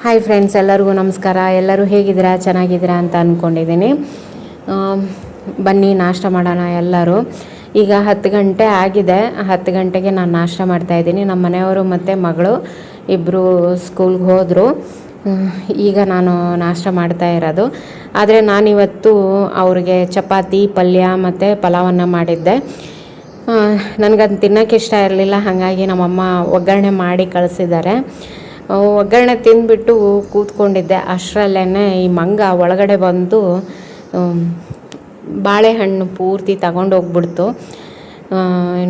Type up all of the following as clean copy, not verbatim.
Hi friends, ಎಲ್ಲರಿಗೂ ನಮಸ್ಕಾರ. ಎಲ್ಲರೂ ಹೇಗಿದ್ದೀರಾ, ಚೆನ್ನಾಗಿದ್ದೀರಾ ಅಂತ ಅಂದ್ಕೊಂಡಿದ್ದೀನಿ. ಬನ್ನಿ ನಾಷ್ಟ ಮಾಡೋಣ ಎಲ್ಲರೂ. ಈಗ 10 ಗಂಟೆ ಆಗಿದೆ. 10 ಗಂಟೆಗೆ ನಾನು ನಾಷ್ಟ ಮಾಡ್ತಾಯಿದ್ದೀನಿ. ನಮ್ಮ ಮನೆಯವರು ಮತ್ತು ಮಗಳು ಇಬ್ಬರು ಸ್ಕೂಲ್ಗೆ ಹೋದರು. ಈಗ ನಾನು ನಾಷ್ಟ ಮಾಡ್ತಾ ಇರೋದು. ಆದರೆ ನಾನಿವತ್ತು ಅವ್ರಿಗೆ ಚಪಾತಿ, ಪಲ್ಯ ಮತ್ತು ಪಲಾವನ್ನು ಮಾಡಿದ್ದೆ. ನನಗದು ತಿನ್ನೋಕ್ಕೆ ಇಷ್ಟ ಇರಲಿಲ್ಲ. ಹಾಗಾಗಿ ನಮ್ಮಮ್ಮ ಒಗ್ಗರಣೆ ಮಾಡಿ ಕಳಿಸಿದ್ದಾರೆ. ಒಗ್ಗರಣೆ ತಿಂದುಬಿಟ್ಟು ಕೂತ್ಕೊಂಡಿದ್ದೆ. ಅಷ್ಟರಲ್ಲೇ ಈ ಮಂಗ ಒಳಗಡೆ ಬಂದು ಬಾಳೆಹಣ್ಣು ಪೂರ್ತಿ ತಗೊಂಡೋಗ್ಬಿಡ್ತು.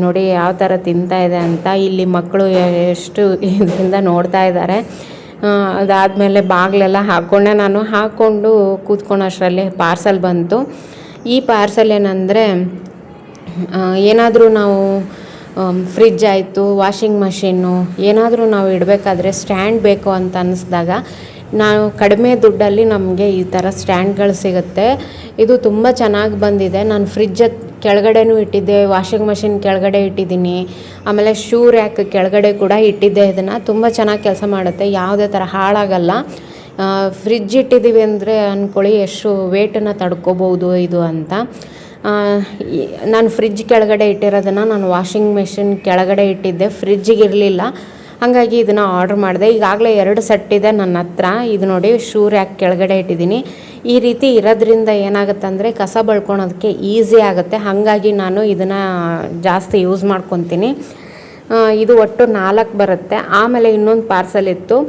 ನೋಡಿ ಯಾವ ಥರ ತಿಂತಾಯಿದೆ ಅಂತ. ಇಲ್ಲಿ ಮಕ್ಕಳು ಎಷ್ಟು ಇದರಿಂದ ನೋಡ್ತಾ ಇದ್ದಾರೆ. ಅದಾದಮೇಲೆ ಬಾಗಿಲೆಲ್ಲ ನಾನು ಹಾಕ್ಕೊಂಡು ಕೂತ್ಕೊಳ್ಳೋಷ್ಟರಲ್ಲಿ ಪಾರ್ಸಲ್ ಬಂತು. ಈ ಪಾರ್ಸಲ್ ಏನಂದರೆ, ಏನಾದರೂ ನಾವು ಫ್ರಿಜ್ ಆಯಿತು, ವಾಷಿಂಗ್ ಮಷಿನ್ನು ಏನಾದರೂ ನಾವು ಇಡಬೇಕಾದ್ರೆ ಸ್ಟ್ಯಾಂಡ್ ಬೇಕು ಅಂತ ಅನ್ನಿಸ್ದಾಗ ನಾವು ಕಡಿಮೆ ದುಡ್ಡಲ್ಲಿ ನಮಗೆ ಈ ಥರ ಸ್ಟ್ಯಾಂಡ್ಗಳು ಸಿಗುತ್ತೆ. ಇದು ತುಂಬ ಚೆನ್ನಾಗಿ ಬಂದಿದೆ. ನಾನು ಫ್ರಿಜ್ ಕೆಳಗಡೆನೂ ಇಟ್ಟಿದ್ದೆ, ವಾಷಿಂಗ್ ಮಷಿನ್ ಕೆಳಗಡೆ ಇಟ್ಟಿದ್ದೀನಿ, ಆಮೇಲೆ ಶೂ ರ್ಯಾಕ್ ಕೆಳಗಡೆ ಕೂಡ ಇಟ್ಟಿದ್ದೆ. ಇದನ್ನು ತುಂಬ ಚೆನ್ನಾಗಿ ಕೆಲಸ ಮಾಡುತ್ತೆ, ಯಾವುದೇ ಥರ ಹಾಳಾಗಲ್ಲ. ಫ್ರಿಜ್ ಇಟ್ಟಿದ್ದೀವಿ ಅಂದರೆ ಅಂದ್ಕೊಳ್ಳಿ ಎಷ್ಟು ವೇಟನ್ನು ತಡ್ಕೋಬೋದು ಇದು ಅಂತ. ನಾನು ಫ್ರಿಜ್ ಕೆಳಗಡೆ ಇಟ್ಟಿರೋದನ್ನು ನಾನು ವಾಷಿಂಗ್ ಮೆಷಿನ್ ಕೆಳಗಡೆ ಇಟ್ಟಿದ್ದೆ, ಫ್ರಿಜ್ಜಿಗೆ ಇರಲಿಲ್ಲ. ಹಾಗಾಗಿ ಇದನ್ನು ಆರ್ಡ್ರ್ ಮಾಡಿದೆ. ಈಗಾಗಲೇ 2 ಸೆಟ್ ಇದೆ ನನ್ನ ಹತ್ರ. ಇದು ನೋಡಿ, ಶೂ ರ್ಯಾಕ್ ಕೆಳಗಡೆ ಇಟ್ಟಿದ್ದೀನಿ. ಈ ರೀತಿ ಇರೋದ್ರಿಂದ ಏನಾಗುತ್ತೆ ಅಂದರೆ ಕಸ ಬಳ್ಕೊಳೋದಕ್ಕೆ ಈಸಿ ಆಗುತ್ತೆ. ಹಾಗಾಗಿ ನಾನು ಇದನ್ನು ಜಾಸ್ತಿ ಯೂಸ್ ಮಾಡ್ಕೊತೀನಿ. ಇದು ಒಟ್ಟು 4 ಬರುತ್ತೆ. ಆಮೇಲೆ ಇನ್ನೊಂದು ಪಾರ್ಸಲ್ ಇತ್ತು.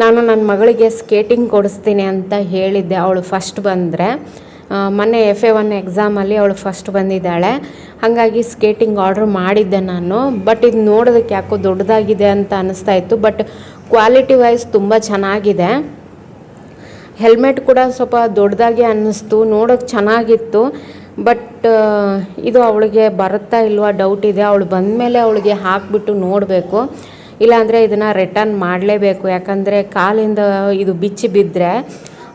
ನಾನು ನನ್ನ ಮಗಳಿಗೆ ಸ್ಕೇಟಿಂಗ್ ಕೊಡಿಸ್ತೀನಿ ಅಂತ ಹೇಳಿದ್ದೆ. ಅವಳು ಫಸ್ಟ್ ಬಂದರೆ, ಮೊನ್ನೆ FA1 ಎಕ್ಸಾಮಲ್ಲಿ ಅವಳು ಫಸ್ಟ್ ಬಂದಿದ್ದಾಳೆ. ಹಾಗಾಗಿ ಸ್ಕೇಟಿಂಗ್ ಆರ್ಡ್ರ್ ಮಾಡಿದ್ದೆ ನಾನು. ಬಟ್ ಇದು ನೋಡೋದಕ್ಕೆ ಯಾಕೋ ದೊಡ್ಡದಾಗಿದೆ ಅಂತ ಅನ್ನಿಸ್ತಾ ಇತ್ತು. ಬಟ್ ಕ್ವಾಲಿಟಿ ವೈಸ್ ತುಂಬ ಚೆನ್ನಾಗಿದೆ. ಹೆಲ್ಮೆಟ್ ಕೂಡ ಸ್ವಲ್ಪ ದೊಡ್ಡದಾಗಿ ಅನ್ನಿಸ್ತು, ನೋಡೋಕ್ಕೆ ಚೆನ್ನಾಗಿತ್ತು. ಬಟ್ ಇದು ಅವಳಿಗೆ ಬರುತ್ತಾ ಇಲ್ವಾ ಡೌಟ್ ಇದೆ. ಅವಳು ಬಂದಮೇಲೆ ಅವಳಿಗೆ ಹಾಕಿಬಿಟ್ಟು ನೋಡಬೇಕು. ಇಲ್ಲಾಂದರೆ ಇದನ್ನು ರಿಟರ್ನ್ ಮಾಡಲೇಬೇಕು. ಯಾಕಂದರೆ ಕಾಲಿಂದ ಇದು ಬಿಚ್ಚಿ ಬಿದ್ದರೆ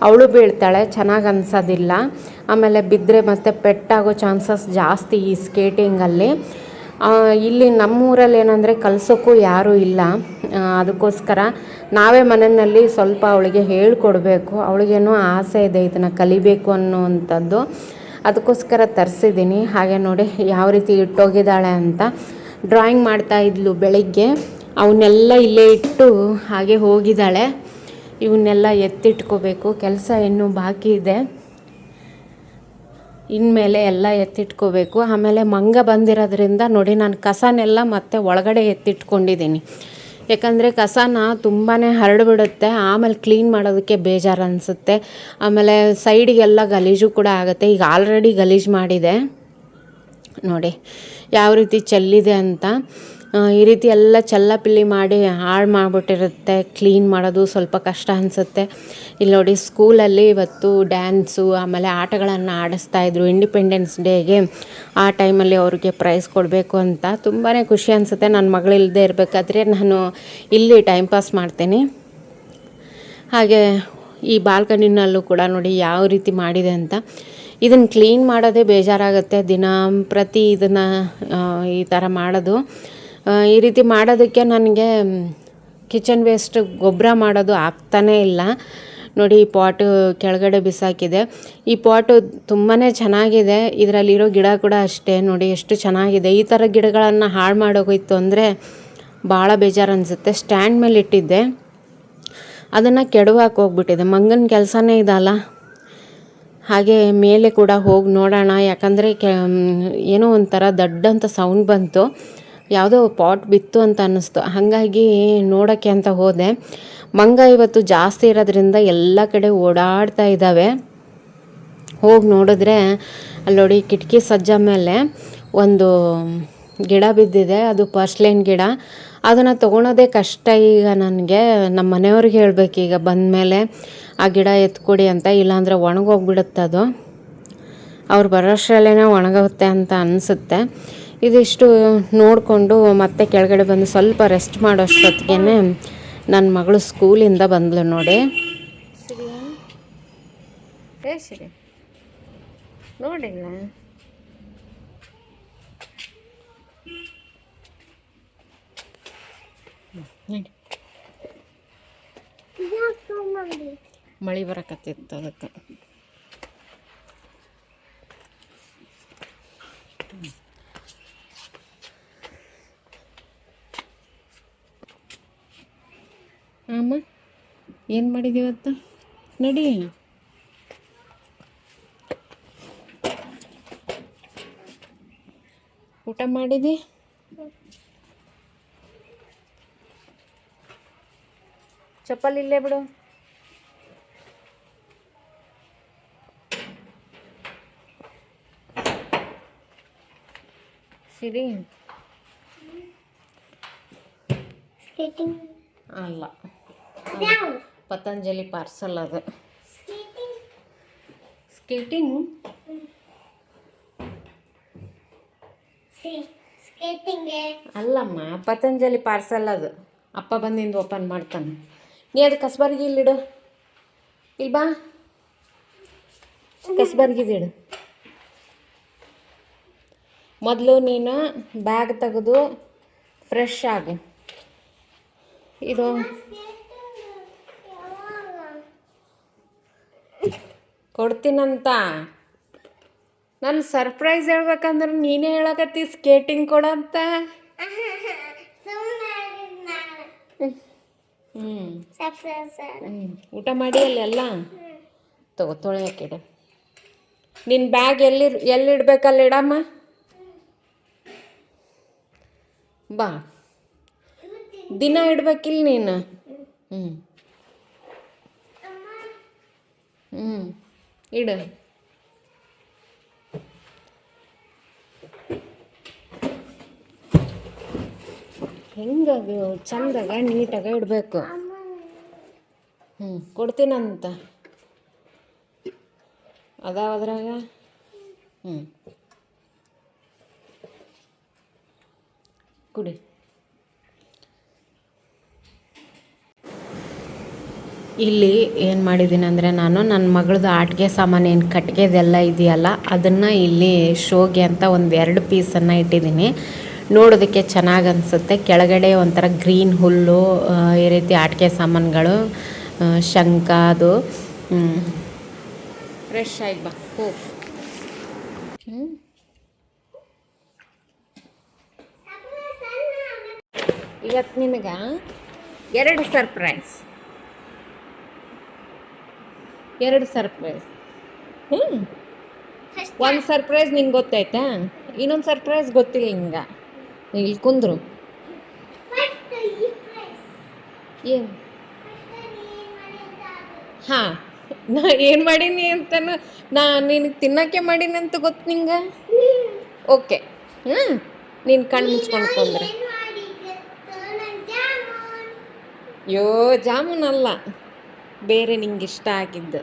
ಅವಳು ಬೀಳ್ತಾಳೆ, ಚೆನ್ನಾಗಿ ಅನಿಸೋದಿಲ್ಲ. ಆಮೇಲೆ ಬಿದ್ದರೆ ಮತ್ತೆ ಪೆಟ್ಟಾಗೋ ಚಾನ್ಸಸ್ ಜಾಸ್ತಿ ಈ ಸ್ಕೇಟಿಂಗಲ್ಲಿ. ಇಲ್ಲಿ ನಮ್ಮೂರಲ್ಲಿ ಏನಂದರೆ ಕಲಿಸೋಕ್ಕೂ ಯಾರೂ ಇಲ್ಲ. ಅದಕ್ಕೋಸ್ಕರ ನಾವೇ ಮನೆಯಲ್ಲಿ ಸ್ವಲ್ಪ ಅವಳಿಗೆ ಹೇಳ್ಕೊಡ್ಬೇಕು. ಅವಳಿಗೇನೋ ಆಸೆ ಇದೆ ಇದನ್ನು ಕಲಿಬೇಕು ಅನ್ನೋವಂಥದ್ದು. ಅದಕ್ಕೋಸ್ಕರ ತರಿಸಿದ್ದೀನಿ. ಹಾಗೆ ನೋಡಿ ಯಾವ ರೀತಿ ಇಟ್ಟೋಗಿದ್ದಾಳೆ ಅಂತ. ಡ್ರಾಯಿಂಗ್ ಮಾಡ್ತಾಯಿದ್ಲು ಬೆಳಿಗ್ಗೆ. ಅವನ್ನೆಲ್ಲ ಇಲ್ಲೇ ಇಟ್ಟು ಹಾಗೆ ಹೋಗಿದ್ದಾಳೆ. ಇವನ್ನೆಲ್ಲ ಎತ್ತಿಟ್ಕೋಬೇಕು. ಕೆಲಸ ಇನ್ನೂ ಬಾಕಿ ಇದೆ, ಇನ್ಮೇಲೆ ಎಲ್ಲ ಎತ್ತಿಟ್ಕೋಬೇಕು. ಆಮೇಲೆ ಮಂಗ ಬಂದಿರೋದ್ರಿಂದ ನೋಡಿ ನಾನು ಕಸನೆಲ್ಲ ಮತ್ತೆ ಒಳಗಡೆ ಎತ್ತಿಟ್ಕೊಂಡಿದ್ದೀನಿ. ಯಾಕಂದರೆ ಕಸನ ತುಂಬಾ ಹರಡಿಬಿಡುತ್ತೆ. ಆಮೇಲೆ ಕ್ಲೀನ್ ಮಾಡೋದಕ್ಕೆ ಬೇಜಾರು ಅನಿಸುತ್ತೆ. ಆಮೇಲೆ ಸೈಡಿಗೆಲ್ಲ ಗಲೀಜು ಕೂಡ ಆಗುತ್ತೆ. ಈಗ ಆಲ್ರೆಡಿ ಗಲೀಜು ಮಾಡಿದೆ ನೋಡಿ ಯಾವ ರೀತಿ ಚೆಲ್ಲಿದೆ ಅಂತ. ಈ ರೀತಿ ಎಲ್ಲ ಚೆಲ್ಲಪಿಲ್ಲಿ ಮಾಡಿ ಹಾಳು ಮಾಡಿಬಿಟ್ಟಿರುತ್ತೆ. ಕ್ಲೀನ್ ಮಾಡೋದು ಸ್ವಲ್ಪ ಕಷ್ಟ ಅನಿಸುತ್ತೆ. ಇಲ್ಲಿ ನೋಡಿ, ಸ್ಕೂಲಲ್ಲಿ ಇವತ್ತು ಡ್ಯಾನ್ಸು ಆಮೇಲೆ ಆಟಗಳನ್ನು ಆಡಿಸ್ತಾಯಿದ್ರು ಇಂಡಿಪೆಂಡೆನ್ಸ್ ಡೇಗೆ. ಆ ಟೈಮಲ್ಲಿ ಅವ್ರಿಗೆ ಪ್ರೈಸ್ ಕೊಡಬೇಕು ಅಂತ ತುಂಬಾ ಖುಷಿ ಅನಿಸುತ್ತೆ. ನನ್ನ ಮಗಳು ಇಲ್ಲದೆ ಇರಬೇಕಾದ್ರೆ ನಾನು ಇಲ್ಲಿ ಟೈಮ್ ಪಾಸ್ ಮಾಡ್ತೀನಿ. ಹಾಗೆ ಈ ಬಾಲ್ಕನಿನಲ್ಲೂ ಕೂಡ ನೋಡಿ ಯಾವ ರೀತಿ ಮಾಡಿದೆ ಅಂತ. ಇದನ್ನು ಕ್ಲೀನ್ ಮಾಡೋದೇ ಬೇಜಾರಾಗುತ್ತೆ. ಪ್ರತಿ ಇದನ್ನು ಈ ಥರ ಮಾಡೋದು. ಈ ರೀತಿ ಮಾಡೋದಕ್ಕೆ ನನಗೆ ಕಿಚನ್ ವೇಸ್ಟ್ ಗೊಬ್ಬರ ಮಾಡೋದು ಆಗ್ತಾನೇ ಇಲ್ಲ. ನೋಡಿ ಈ ಪಾಟು ಕೆಳಗಡೆ ಬಿಸಾಕಿದೆ. ಈ ಪಾಟು ತುಂಬಾ ಚೆನ್ನಾಗಿದೆ. ಇದರಲ್ಲಿರೋ ಗಿಡ ಕೂಡ ಅಷ್ಟೇ ನೋಡಿ ಎಷ್ಟು ಚೆನ್ನಾಗಿದೆ. ಈ ಥರ ಗಿಡಗಳನ್ನು ಹಾಳು ಮಾಡೋಗೋಯ್ತು ಅಂದರೆ ಭಾಳ ಬೇಜಾರು ಅನಿಸುತ್ತೆ. ಸ್ಟ್ಯಾಂಡ್ ಮೇಲೆ ಇಟ್ಟಿದ್ದೆ, ಅದನ್ನು ಕೆಡವಾಕ್ ಹೋಗ್ಬಿಟ್ಟಿದೆ. ಮಂಗನ ಕೆಲಸನೇ ಇದಲ್ಲ. ಹಾಗೆ ಮೇಲೆ ಕೂಡ ಹೋಗಿ ನೋಡೋಣ. ಯಾಕಂದರೆ ಏನೋ ಒಂಥರ ದಡ್ಡಂತ ಸೌಂಡ್ ಬಂತು. ಯಾವುದೋ ಪಾಟ್ ಬಿತ್ತು ಅಂತ ಅನ್ನಿಸ್ತು. ಹಾಗಾಗಿ ನೋಡೋಕ್ಕೆ ಅಂತ ಹೋದೆ. ಮಂಗ ಇವತ್ತು ಜಾಸ್ತಿ ಇರೋದ್ರಿಂದ ಎಲ್ಲ ಕಡೆ ಓಡಾಡ್ತಾ ಇದ್ದಾವೆ. ಹೋಗಿ ನೋಡಿದ್ರೆ ಅಲ್ಲಿ ನೋಡಿ ಕಿಟಕಿ ಸಜ್ಜ ಮೇಲೆ ಒಂದು ಗಿಡ ಬಿದ್ದಿದೆ. ಅದು ಪರ್ಸ್ಲೇನ್ ಗಿಡ. ಅದನ್ನು ತೊಗೊಳೋದೇ ಕಷ್ಟ ಈಗ ನನಗೆ. ನಮ್ಮ ಮನೆಯವ್ರಿಗೆ ಹೇಳಬೇಕು ಈಗ ಬಂದಮೇಲೆ ಆ ಗಿಡ ಎತ್ಕೊಡಿ ಅಂತ. ಇಲ್ಲಾಂದರೆ ಒಣಗೋಗ್ಬಿಡುತ್ತೆ ಅದು. ಅವ್ರು ಬರೋಷ್ಟರಲ್ಲೇ ಒಣಗುತ್ತೆ ಅಂತ ಅನಿಸುತ್ತೆ. ಇದಿಷ್ಟು ನೋಡಿಕೊಂಡು ಮತ್ತೆ ಕೆಳಗಡೆ ಬಂದು ಸ್ವಲ್ಪ ರೆಸ್ಟ್ ಮಾಡೋಷ್ಟೊತ್ತಿಗೆ ನನ್ನ ಮಗಳು ಸ್ಕೂಲಿಂದ ಬಂದಳು ನೋಡಿ. ಸರಿ ನೋಡಿಲ್ಲ, ಮಳೆ ಬರಕತ್ತಿತ್ತು ಅದಕ್ಕೆ. ಅಮ್ಮ ಏನು ಮಾಡಿದೀವತ್ತ? ನಡಿ. ಊಟ ಮಾಡಿದಿ? ಚಪ್ಪಲ್ ಇಲ್ಲೇ ಬಿಡು. ಸಿರಿ ಅಲ್ಲ, ಪತಂಜಲಿ ಪಾರ್ಸಲ್ ಅದು. ಸ್ಕೇಟಿಂಗ್ ಅಲ್ಲಮ್ಮ, ಪತಂಜಲಿ ಪಾರ್ಸಲ್ ಅದು. ಅಪ್ಪ ಬಂದಿಂದ ಓಪನ್ ಮಾಡ್ತಾನೆ. ನೀ ಅದು ಕಸ್ಬರ್ಗಿ ಇಲ್ಲಿಡು. ಇಲ್ಲಿ ಬಾ, ಕಸ್ಬರ್ಗಿದಿಡು. ಮೊದಲು ನೀನು ಬ್ಯಾಗ್ ತೆಗೆದು ಫ್ರೆಶ್ ಆಗು. ಇದು ಕೊಡ್ತೀನಂತ. ನಾನು ಸರ್ಪ್ರೈಸ್ ಹೇಳ್ಬೇಕಂದ್ರೆ ನೀನೇ ಹೇಳಕತ್ತಿ ಸ್ಕೇಟಿಂಗ್ ಕೊಡಂತ. ಊಟ ಮಾಡಿ ಅಲ್ಲೆಲ್ಲ ತೊಳೆಯಾಕಿಡ. ನಿನ್ನ ಬ್ಯಾಗ್ ಎಲ್ಲಿಡ್ಬೇಕಲ್ಲಿ ಇಡಮ್ಮ. ಬಾ, ದಿನ ಇಡ್ಬೇಕಿಲ್ಲ ನೀನು. ಇಡು. ಹೆಂಗದು ಚಂದಾಗ ನೀಟಾಗ ಇಡಬೇಕು. ಕೊಡ್ತೀನಂತ ಅದಾವದ್ರಾಗ. ಕುಡಿ. ಇಲ್ಲಿ ಏನು ಮಾಡಿದ್ದೀನಿ ಅಂದರೆ, ನಾನು ನನ್ನ ಮಗಳದ್ದು ಆಟಿಕೆ ಸಾಮಾನು ಏನು ಕಟ್ಗೆದೆಲ್ಲ ಇದೆಯಲ್ಲ, ಅದನ್ನು ಇಲ್ಲಿ ಶೋಗೆ ಅಂತ ಒಂದು 2 ಪೀಸನ್ನು ಇಟ್ಟಿದ್ದೀನಿ. ನೋಡೋದಕ್ಕೆ ಚೆನ್ನಾಗಿ ಅನಿಸುತ್ತೆ. ಕೆಳಗಡೆ ಒಂಥರ ಗ್ರೀನ್ ಹುಲ್ಲು, ಈ ರೀತಿ ಆಟಿಕೆ ಸಾಮಾನುಗಳು, ಶಂಖ ಅದು. ಫ್ರೆಶ್ ಆಗಿ ಬಾ, ಹೋಗಿ. ಇವತ್ತು ನಿನಗೆ 2 ಸರ್ಪ್ರೈಸ್. 2 ಸರ್ಪ್ರೈಸ್. ಒಂದು ಸರ್ಪ್ರೈಸ್ ನಿಂಗೆ ಗೊತ್ತಾಯ್ತಾ? ಇನ್ನೊಂದು ಸರ್ಪ್ರೈಸ್ ಗೊತ್ತಿಲ್ಲ ನಿಂಗೆ. ಇಲ್ಲಿ ಕುಂದ್ರು. ಏನು? ಹಾಂ, ನಾ ಏನು ಮಾಡೀನಿ ಅಂತನೂ ನಿನಗೆ ತಿನ್ನೋಕ್ಕೆ ಮಾಡೀನಿ ಅಂತ ಗೊತ್ತು ನಿಂಗೆ? ಓಕೆ. ನೀನು ಕಣ್ಣು ಮುಚ್ಕೊಂಡು ಕೊಂಡ್ರೆ. ಅಯ್ಯೋ, ಜಾಮೂನ್ ಅಲ್ಲ, ಬೇರೆ ನಿಂಗೆ ಇಷ್ಟ ಆಗಿದ್ದು.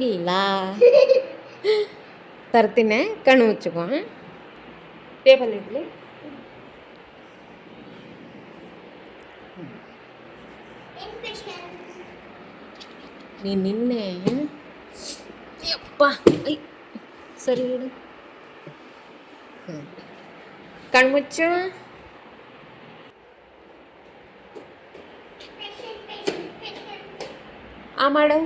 ಇಲ್ಲ, ತರ್ತೀನಿ. ಕಣ್ಣು ಮುಚ್ಚಿಕೋ. ಟೇಬಲ್ ಇಡ್ಲಿ. ನೀನು ನಿನ್ನೆ ಯಪ್ಪ ಸರಿ ಇಡು. ಕಣ್ಮುಚ್ಚು. ಆ ಮಾಡು.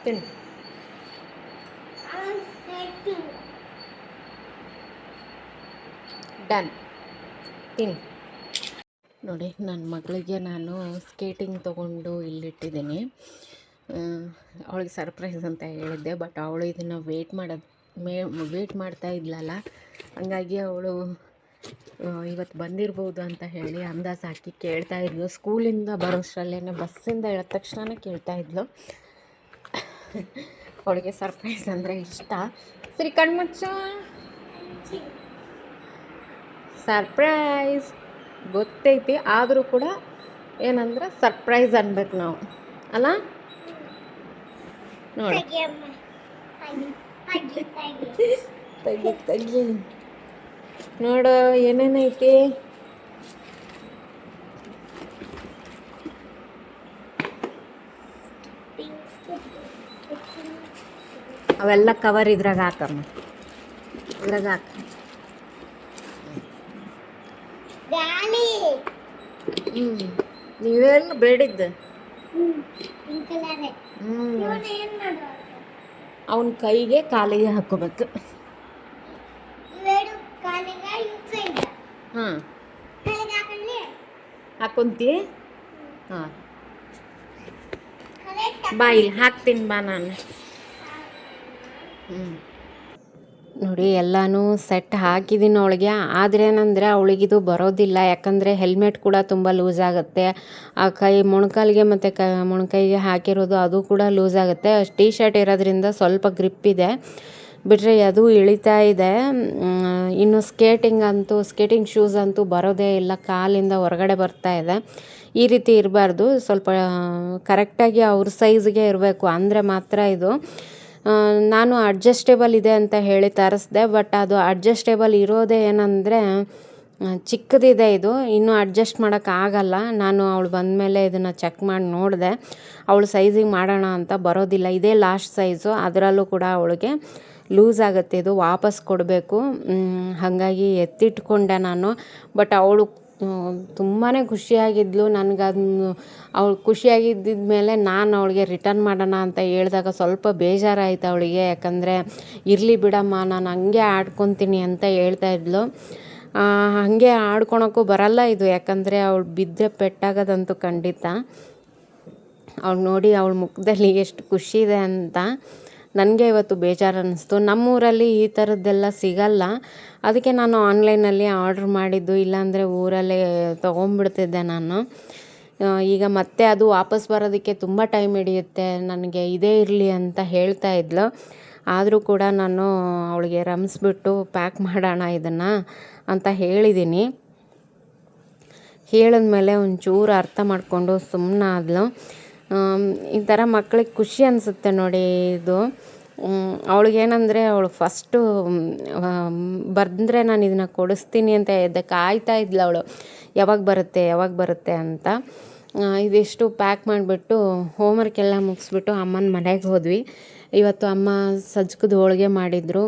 ತಿನ್ನು. ಡನ್. ತಿನ್ನು. ನೋಡಿ, ನನ್ನ ಮಗಳಿಗೆ ನಾನು ಸ್ಕೇಟಿಂಗ್ ತೊಗೊಂಡು ಇಲ್ಲಿಟ್ಟಿದ್ದೀನಿ. ಅವಳಿಗೆ ಸರ್ಪ್ರೈಸ್ ಅಂತ ಹೇಳಿದ್ದೆ, ಬಟ್ ಅವಳು ಇದನ್ನು ವೇಟ್ ಮಾಡ್ತಾ ಇದ್ಲಲ್ಲ, ಹಂಗಾಗಿ ಅವಳು ಇವತ್ತು ಬಂದಿರ್ಬೋದು ಅಂತ ಹೇಳಿ ಅಂದಾಜು ಹಾಕಿ ಕೇಳ್ತಾಯಿದ್ಲು. ಸ್ಕೂಲಿಂದ ಬರೋಷ್ಟರಲ್ಲೇ, ಬಸ್ಸಿಂದ ಇಳಿದ ತಕ್ಷಣ ಕೇಳ್ತಾಯಿದ್ಲು. ಅವಳಿಗೆ ಸರ್ಪ್ರೈಸ್ ಅಂದರೆ ಇಷ್ಟ. ಸರಿ, ಕಣ್ಮುಚ್ಚು. ಸರ್ಪ್ರೈಸ್ ಗೊತ್ತೈತಿ, ಆದರೂ ಕೂಡ ಏನಂದ್ರೆ ಸರ್ಪ್ರೈಸ್ ಅನ್ಬೇಕು ನಾವು, ಅಲ್ಲ? ನೋಡಿ, ತೆಗಿ ನೋಡು ಏನೇನೈತಿ. ಅವೆಲ್ಲ ಕವರ್ ಇದ್ರಾಗ ಹಾಕಮ್ಮ, ಇದ್ರಾಗ ಹಾಕ. ನೀವೆಲ್ಲ ಬೇಡಿದ್ದು ಅವನ ಕೈಗೆ ಕಾಲಿಗೆ ಹಾಕೋಬೇಕು. ಹಾಂ ಹಾಕೊಂತಿ. ಹಾಂ ಬಾ, ಇಲ್ಲಿ ಹಾಕ್ತೀನಿ ಬಾ ನಾನು. ನೋಡಿ ಎಲ್ಲನೂ ಸೆಟ್ ಹಾಕಿದ್ದೀನಿ ಅವಳಿಗೆ. ಆದರೆ ಏನಂದರೆ ಅವಳಿಗಿದು ಬರೋದಿಲ್ಲ, ಯಾಕಂದರೆ ಹೆಲ್ಮೆಟ್ ಕೂಡ ತುಂಬ ಲೂಸ್ ಆಗುತ್ತೆ. ಆ ಕೈ ಮೊಣಕಾಲಿಗೆ ಮತ್ತು ಮೊಣಕೈಗೆ ಹಾಕಿರೋದು ಅದು ಕೂಡ ಲೂಸ್ ಆಗುತ್ತೆ. ಟೀ ಶರ್ಟ್ ಇರೋದ್ರಿಂದ ಸ್ವಲ್ಪ ಗ್ರಿಪ್ ಇದೆ, ಬಿಟ್ಟರೆ ಅದು ಇಳಿತಾ ಇದೆ. ಇನ್ನು ಸ್ಕೇಟಿಂಗ್ ಶೂಸ್ ಅಂತೂ ಬರೋದೇ ಇಲ್ಲ, ಕಾಲಿಂದ ಹೊರಗಡೆ ಬರ್ತಾ ಇದೆ. ಈ ರೀತಿ ಇರಬಾರ್ದು, ಸ್ವಲ್ಪ ಕರೆಕ್ಟಾಗಿ ಅವ್ರ ಸೈಜ್ಗೆ ಇರಬೇಕು, ಅಂದರೆ ಮಾತ್ರ ಇದು. ನಾನು ಅಡ್ಜಸ್ಟೇಬಲ್ ಇದೆ ಅಂತ ಹೇಳಿ ತರಿಸ್ದೆ, ಬಟ್ ಅದು ಅಡ್ಜಸ್ಟೇಬಲ್ ಇರೋದೇ ಏನಂದರೆ ಚಿಕ್ಕದಿದೆ. ಇದು ಇನ್ನೂ ಅಡ್ಜಸ್ಟ್ ಮಾಡೋಕ್ಕಾಗಲ್ಲ. ನಾನು ಅವಳು ಬಂದಮೇಲೆ ಇದನ್ನು ಚೆಕ್ ಮಾಡಿ ನೋಡಿದೆ, ಅವಳು ಸೈಜಿಗೆ ಮಾಡೋಣ ಅಂತ ಬರೋದಿಲ್ಲ. ಇದೇ ಲಾಸ್ಟ್ ಸೈಜು, ಅದರಲ್ಲೂ ಕೂಡ ಅವಳಿಗೆ ಲೂಸ್ ಆಗುತ್ತೆ. ಇದು ವಾಪಸ್ ಕೊಡಬೇಕು. ಹಾಗಾಗಿ ಎತ್ತಿಟ್ಕೊಂಡೆ ನಾನು. ಬಟ್ ಅವಳು ತುಂಬಾ ಖುಷಿಯಾಗಿದ್ಲು. ನನಗದನ್ನು ಅವಳು ಖುಷಿಯಾಗಿದ್ದ ಮೇಲೆ ನಾನು ಅವಳಿಗೆ ರಿಟರ್ನ್ ಮಾಡೋಣ ಅಂತ ಹೇಳಿದಾಗ ಸ್ವಲ್ಪ ಬೇಜಾರಾಯಿತು ಅವಳಿಗೆ. ಯಾಕಂದರೆ ಇರಲಿ ಬಿಡಮ್ಮ, ನಾನು ಹಂಗೆ ಆಡ್ಕೊತೀನಿ ಅಂತ ಹೇಳ್ತಾ ಇದ್ಲು. ಹಾಗೆ ಆಡ್ಕೊಳಕ್ಕೂ ಬರಲ್ಲ ಇದು, ಯಾಕಂದರೆ ಅವಳು ಬಿದ್ದರೆ ಪೆಟ್ಟಾಗೋದಂತೂ ಖಂಡಿತ. ಅವಳು ನೋಡಿ ಅವಳ ಮುಖದಲ್ಲಿ ಎಷ್ಟು ಖುಷಿ ಇದೆ ಅಂತ ನನಗೆ ಇವತ್ತು ಬೇಜಾರು ಅನ್ನಿಸ್ತು. ನಮ್ಮೂರಲ್ಲಿ ಈ ಥರದ್ದೆಲ್ಲ ಸಿಗಲ್ಲ, ಅದಕ್ಕೆ ನಾನು ಆನ್ಲೈನಲ್ಲಿ ಆರ್ಡ್ರ್ ಮಾಡಿದ್ದು. ಇಲ್ಲಾಂದರೆ ಊರಲ್ಲೇ ತೊಗೊಂಡ್ಬಿಡ್ತಿದ್ದೆ ನಾನು. ಈಗ ಮತ್ತೆ ಅದು ವಾಪಸ್ ಬರೋದಕ್ಕೆ ತುಂಬ ಟೈಮ್ ಹಿಡಿಯುತ್ತೆ, ನನಗೆ ಇದೇ ಇರಲಿ ಅಂತ ಹೇಳ್ತಾ ಇದ್ಲು. ಆದರೂ ಕೂಡ ನಾನು ಅವಳಿಗೆ ರಮಿಸ್ಬಿಟ್ಟು ಪ್ಯಾಕ್ ಮಾಡೋಣ ಇದನ್ನು ಅಂತ ಹೇಳಿದ್ದೀನಿ. ಹೇಳಿದ್ಮೇಲೆ ಒಂಚೂರು ಅರ್ಥ ಮಾಡಿಕೊಂಡು ಸುಮ್ಮನಾದ್ಲು. ಈ ಥರ ಮಕ್ಕಳಿಗೆ ಖುಷಿ ಅನಿಸುತ್ತೆ ನೋಡಿ ಇದು. ಅವಳಿಗೇನಂದರೆ ಅವಳು ಫಸ್ಟು ಬಂದರೆ ನಾನು ಇದನ್ನು ಕೊಡಿಸ್ತೀನಿ ಅಂತ ಕಾಯ್ತಾ ಇದ್ಲು ಅವಳು, ಯಾವಾಗ ಬರುತ್ತೆ ಅಂತ. ಇದಿಷ್ಟು ಪ್ಯಾಕ್ ಮಾಡಿಬಿಟ್ಟು ಹೋಮ್ವರ್ಕ್ ಎಲ್ಲ ಮುಗಿಸ್ಬಿಟ್ಟು ಅಮ್ಮನ ಮನೆಗೆ ಹೋದ್ವಿ. ಇವತ್ತು ಅಮ್ಮ ಸಜ್ಕದ ಹೋಳಿಗೆ ಮಾಡಿದರು.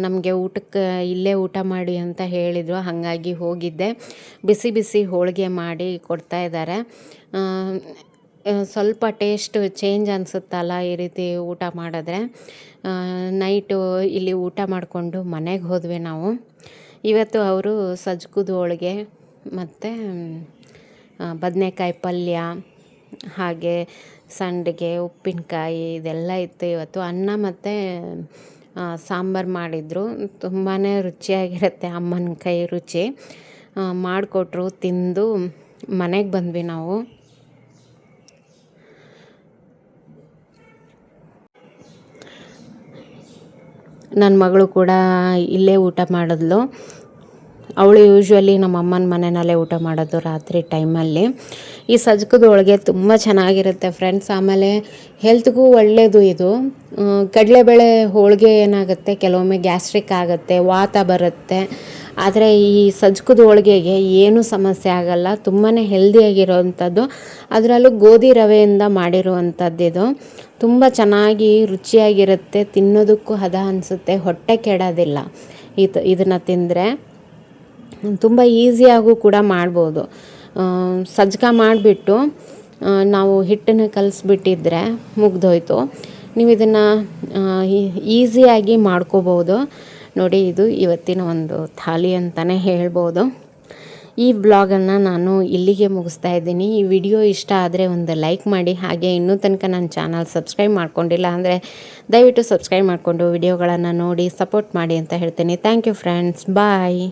ನಮಗೆ ಊಟಕ್ಕೆ ಇಲ್ಲೇ ಊಟ ಮಾಡಿ ಅಂತ ಹೇಳಿದರು, ಹಾಗಾಗಿ ಹೋಗಿದ್ದೆ. ಬಿಸಿ ಬಿಸಿ ಹೋಳಿಗೆ ಮಾಡಿ ಕೊಡ್ತಾಯಿದ್ದಾರೆ. ಸ್ವಲ್ಪ ಟೇಸ್ಟ್ ಚೇಂಜ್ ಅನಿಸುತ್ತಲ್ಲ ಈ ರೀತಿ ಊಟ ಮಾಡಿದ್ರೆ. ನೈಟು ಇಲ್ಲಿ ಊಟ ಮಾಡಿಕೊಂಡು ಮನೆಗೆ ಹೋದ್ವಿ ನಾವು. ಇವತ್ತು ಅವರು ಸಜ್ಕದ ಹೋಳಿಗೆ ಮತ್ತು ಬದನೆಕಾಯಿ ಪಲ್ಯ, ಹಾಗೆ ಸಂಡಿಗೆ, ಉಪ್ಪಿನಕಾಯಿ ಇದೆಲ್ಲ ಇತ್ತು ಇವತ್ತು. ಅನ್ನ ಮತ್ತು ಸಾಂಬಾರು ಮಾಡಿದರು. ತುಂಬಾ ರುಚಿಯಾಗಿರುತ್ತೆ ಅಮ್ಮನ ಕೈ ರುಚಿ. ಮಾಡಿಕೊಟ್ರು, ತಿಂದು ಮನೆಗೆ ಬಂದ್ವಿ ನಾವು. ನನ್ನ ಮಗಳು ಕೂಡ ಇಲ್ಲೇ ಊಟ ಮಾಡಿದ್ಲು. ಅವಳು ಯೂಶ್ವಲಿ ನಮ್ಮ ಅಮ್ಮನ ಮನೆಯಲ್ಲೇ ಊಟ ಮಾಡೋದು ರಾತ್ರಿ ಟೈಮಲ್ಲಿ. ಈ ಸಜ್ಕದ ಹೋಳಿಗೆ ತುಂಬ ಚೆನ್ನಾಗಿರುತ್ತೆ ಫ್ರೆಂಡ್ಸ್. ಆಮೇಲೆ ಹೆಲ್ತ್ಗೂ ಒಳ್ಳೆಯದು ಇದು. ಕಡಲೆಬೇಳೆ ಹೋಳಿಗೆ ಏನಾಗುತ್ತೆ, ಕೆಲವೊಮ್ಮೆ ಗ್ಯಾಸ್ಟ್ರಿಕ್ ಆಗುತ್ತೆ, ವಾತ ಬರುತ್ತೆ. ಆದರೆ ಈ ಸಜ್ಕದ ಹೋಳಿಗೆಗೆ ಏನೂ ಸಮಸ್ಯೆ ಆಗಲ್ಲ, ತುಂಬಾ ಹೆಲ್ದಿಯಾಗಿರೋವಂಥದ್ದು. ಅದರಲ್ಲೂ ಗೋಧಿ ರವೆಯಿಂದ ಮಾಡಿರುವಂಥದ್ದು ಇದು. ತುಂಬ ಚೆನ್ನಾಗಿ ರುಚಿಯಾಗಿರುತ್ತೆ, ತಿನ್ನೋದಕ್ಕೂ ಹದ ಅನಿಸುತ್ತೆ, ಹೊಟ್ಟೆ ಕೆಡೋದಿಲ್ಲ. ಇದನ್ನು ತಿಂದರೆ ತುಂಬ ಈಸಿಯಾಗೂ ಕೂಡ ಮಾಡ್ಬೋದು. ಸಜ್ಕ ಮಾಡಿಬಿಟ್ಟು ನಾವು ಹಿಟ್ಟನ್ನು ಕಲಿಸ್ಬಿಟ್ಟಿದ್ರೆ ಮುಗ್ದೋಯ್ತು. ನೀವು ಇದನ್ನು ಈಸಿಯಾಗಿ ಮಾಡ್ಕೋಬೋದು ನೋಡಿ. ಇದು ಇವತ್ತಿನ ಒಂದು ಥಾಲಿ ಅಂತಲೇ ಹೇಳ್ಬೋದು. ಈ ಬ್ಲಾಗನ್ನು ನಾನು ಇಲ್ಲಿಗೆ ಮುಗಿಸ್ತಾ ಇದ್ದೀನಿ. ಈ ವಿಡಿಯೋ ಇಷ್ಟ ಆದರೆ ಒಂದು ಲೈಕ್ ಮಾಡಿ, ಹಾಗೆ ಇನ್ನೂ ತನಕ ನನ್ನ ಚಾನಲ್ ಸಬ್ಸ್ಕ್ರೈಬ್ ಮಾಡ್ಕೊಂಡಿಲ್ಲ ಅಂದರೆ ದಯವಿಟ್ಟು ಸಬ್ಸ್ಕ್ರೈಬ್ ಮಾಡಿಕೊಂಡು ವಿಡಿಯೋಗಳನ್ನು ನೋಡಿ ಸಪೋರ್ಟ್ ಮಾಡಿ ಅಂತ ಹೇಳ್ತೀನಿ. Thank you friends, bye.